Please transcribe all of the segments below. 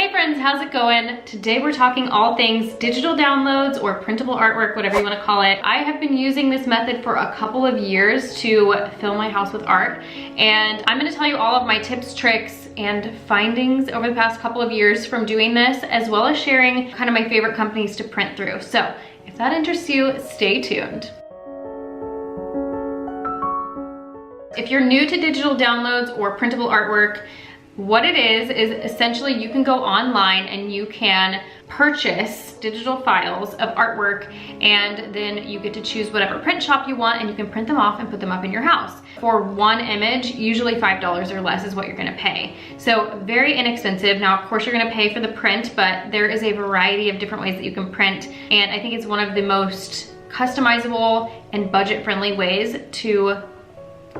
Hey friends, how's it going? Today we're talking all things digital downloads or printable artwork, whatever you want to call it. I have been using this method for a couple of years to fill my house with art, and I'm going to tell you all of my tips, tricks, and findings over the past couple of years from doing this, as well as sharing kind of my favorite companies to print through. So if that interests you, stay tuned. If you're new to digital downloads or printable artwork, what it is essentially you can go online and you can purchase digital files of artwork, and then you get to choose whatever print shop you want and you can print them off and put them up in your house. For one image, usually $5 or less is what you're gonna pay. So very inexpensive. Now, of course, you're gonna pay for the print, but there is a variety of different ways that you can print, and I think it's one of the most customizable and budget-friendly ways to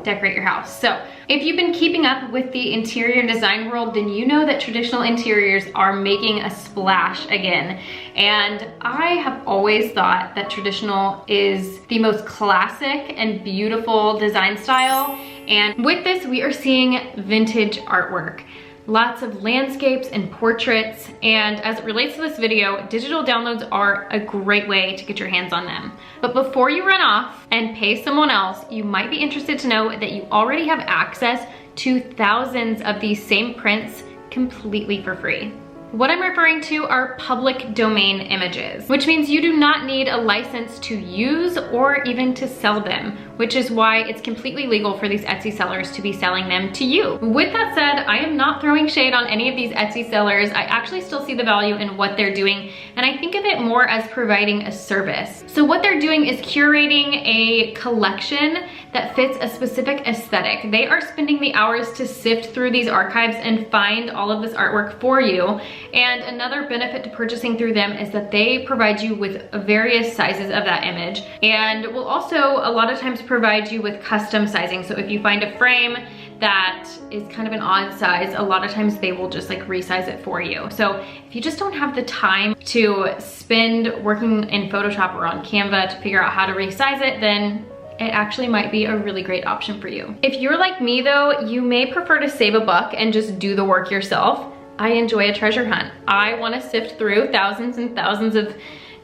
decorate your house. So if you've been keeping up with the interior design world, then you know that traditional interiors are making a splash again. And I have always thought that traditional is the most classic and beautiful design style. And with this, we are seeing vintage artwork. Lots of landscapes and portraits, and as it relates to this video, digital downloads are a great way to get your hands on them. But before you run off and pay someone else, you might be interested to know that you already have access to thousands of these same prints completely for free. What I'm referring to are public domain images, which means you do not need a license to use or even to sell them, which is why it's completely legal for these Etsy sellers to be selling them to you. With that said, I am not throwing shade on any of these Etsy sellers. I actually still see the value in what they're doing, and I think of it more as providing a service. So what they're doing is curating a collection that fits a specific aesthetic. They are spending the hours to sift through these archives and find all of this artwork for you. And another benefit to purchasing through them is that they provide you with various sizes of that image, and will also a lot of times provide you with custom sizing. So if you find a frame that is kind of an odd size, a lot of times they will just like resize it for you. So if you just don't have the time to spend working in Photoshop or on Canva to figure out how to resize it, then it actually might be a really great option for you. If you're like me though, you may prefer to save a buck and just do the work yourself. I enjoy a treasure hunt. I want to sift through thousands and thousands of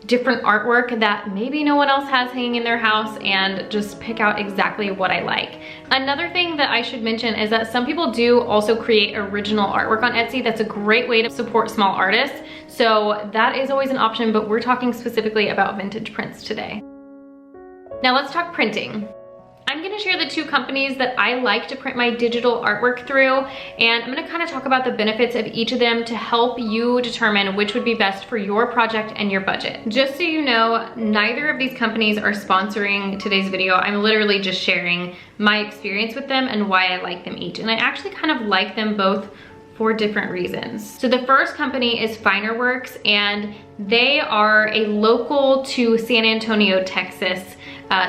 different artwork that maybe no one else has hanging in their house and just pick out exactly what I like. Another thing that I should mention is that some people do also create original artwork on Etsy. That's a great way to support small artists. So that is always an option, but we're talking specifically about vintage prints today. Now let's talk printing. I'm gonna share the two companies that I like to print my digital artwork through, and I'm gonna kind of talk about the benefits of each of them to help you determine which would be best for your project and your budget. Just so you know, neither of these companies are sponsoring today's video. I'm literally just sharing my experience with them and why I like them each. And I actually kind of like them both for different reasons. So the first company is Finerworks, and they are a local to San Antonio, Texas.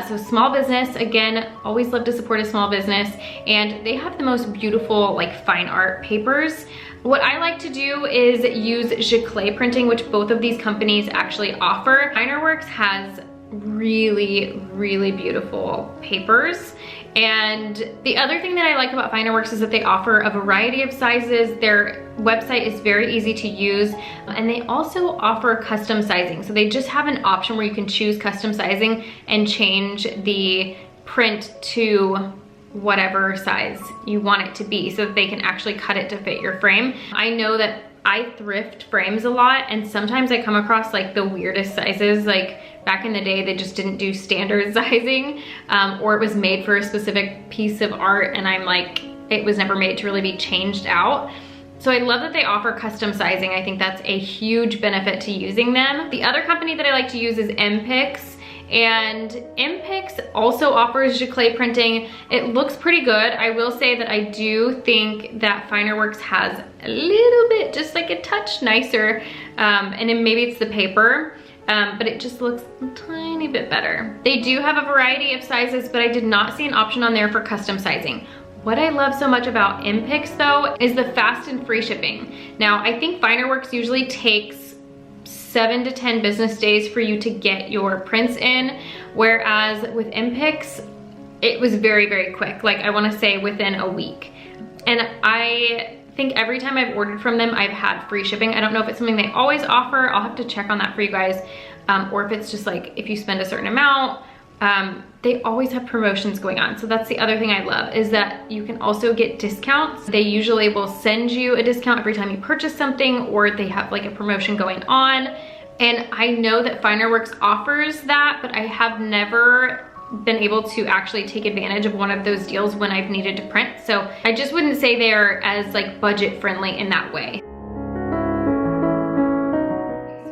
So small business, again, always love to support a small business, and they have the most beautiful like fine art papers. What I like to do is use giclée printing, which both of these companies actually offer. Finerworks has really, really beautiful papers. And the other thing that I like about Finerworks is that they offer a variety of sizes. Their website is very easy to use, and they also offer custom sizing. So they just have an option where you can choose custom sizing and change the print to whatever size you want it to be so that they can actually cut it to fit your frame. I know that I thrift frames a lot, and sometimes I come across like the weirdest sizes. Like back in the day, they just didn't do standard sizing, or it was made for a specific piece of art, and I'm like, it was never made to really be changed out. So I love that they offer custom sizing. I think that's a huge benefit to using them. The other company that I like to use is MPix. And MPix also offers giclée printing. It looks pretty good. I will say that I do think that Finerworks has a little bit, just like a touch nicer, and then maybe it's the paper, but it just looks a tiny bit better. They do have a variety of sizes, but I did not see an option on there for custom sizing. What I love so much about MPix though is the fast and free shipping. Now, I think Finerworks usually takes 7 to 10 business days for you to get your prints in, whereas with MPix, it was very, very quick. Like I wanna say within a week. And I think every time I've ordered from them, I've had free shipping. I don't know if it's something they always offer. I'll have to check on that for you guys. Or if it's just like, if you spend a certain amount, they always have promotions going on. So that's the other thing I love, is that you can also get discounts. They usually will send you a discount every time you purchase something, or they have like a promotion going on. And I know that Finerworks offers that, but I have never been able to actually take advantage of one of those deals when I've needed to print. So I just wouldn't say they're as like budget friendly in that way.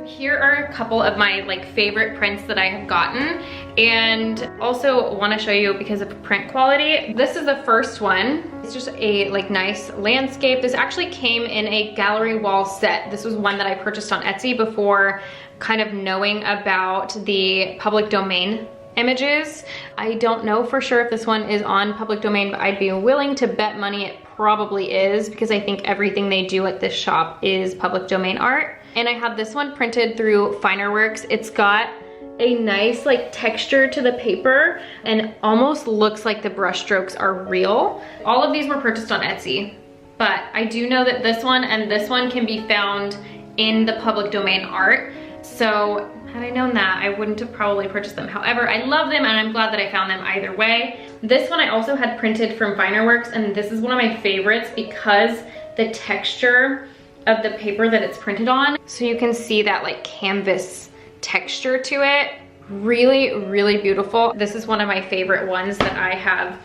Here are a couple of my like favorite prints that I have gotten, and also want to show you because of print quality. This is the first one. It's just a like nice landscape. This actually came in a gallery wall set. This was one that I purchased on Etsy before kind of knowing about the public domain images. I don't know for sure if this one is on public domain, but I'd be willing to bet money it probably is, because I think everything they do at this shop is public domain art. And I have this one printed through Finerworks. It's got a nice like texture to the paper and almost looks like the brush strokes are real. All of these were purchased on Etsy, but I do know that this one and this one can be found in the public domain art. So had I known that, I wouldn't have probably purchased them. However, I love them and I'm glad that I found them either way. This one I also had printed from Finerworks, and this is one of my favorites because the texture of the paper that it's printed on. So you can see that like canvas texture to it. Really, really beautiful. This is one of my favorite ones that I have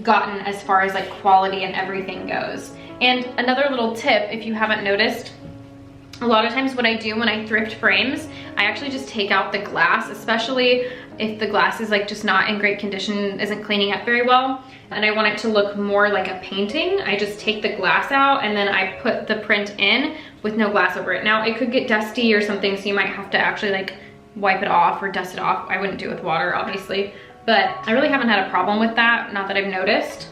gotten as far as like quality and everything goes. And another little tip, if you haven't noticed, a lot of times what I do when I thrift frames, I actually just take out the glass, especially if the glass is like just not in great condition, isn't cleaning up very well, and I want it to look more like a painting. I just take the glass out and then I put the print in with no glass over it. Now it could get dusty or something, so you might have to actually like wipe it off or dust it off. I wouldn't do it with water, obviously, but I really haven't had a problem with that, not that I've noticed.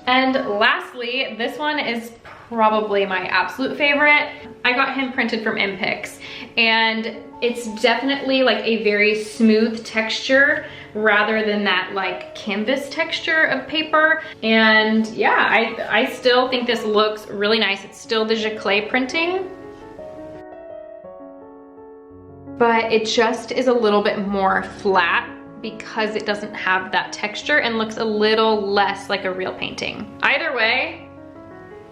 And lastly, this one is probably my absolute favorite. I got him printed from Impix, and it's definitely like a very smooth texture rather than that like canvas texture of paper. And yeah, I still think this looks really nice. It's still the Giclée printing, but it just is a little bit more flat because it doesn't have that texture and looks a little less like a real painting. Either way,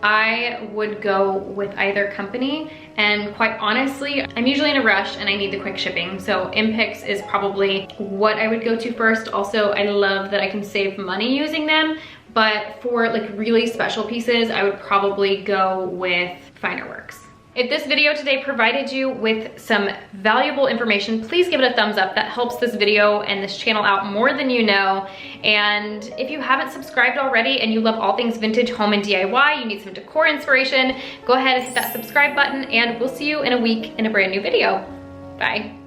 I would go with either company, and quite honestly, I'm usually in a rush and I need the quick shipping, so Impix is probably what I would go to first. Also, I love that I can save money using them, but for like really special pieces, I would probably go with Finerworks. If this video today provided you with some valuable information, please give it a thumbs up. That helps this video and this channel out more than you know. And if you haven't subscribed already and you love all things vintage, home, and DIY, you need some decor inspiration, go ahead and hit that subscribe button, and we'll see you in a week in a brand new video. Bye.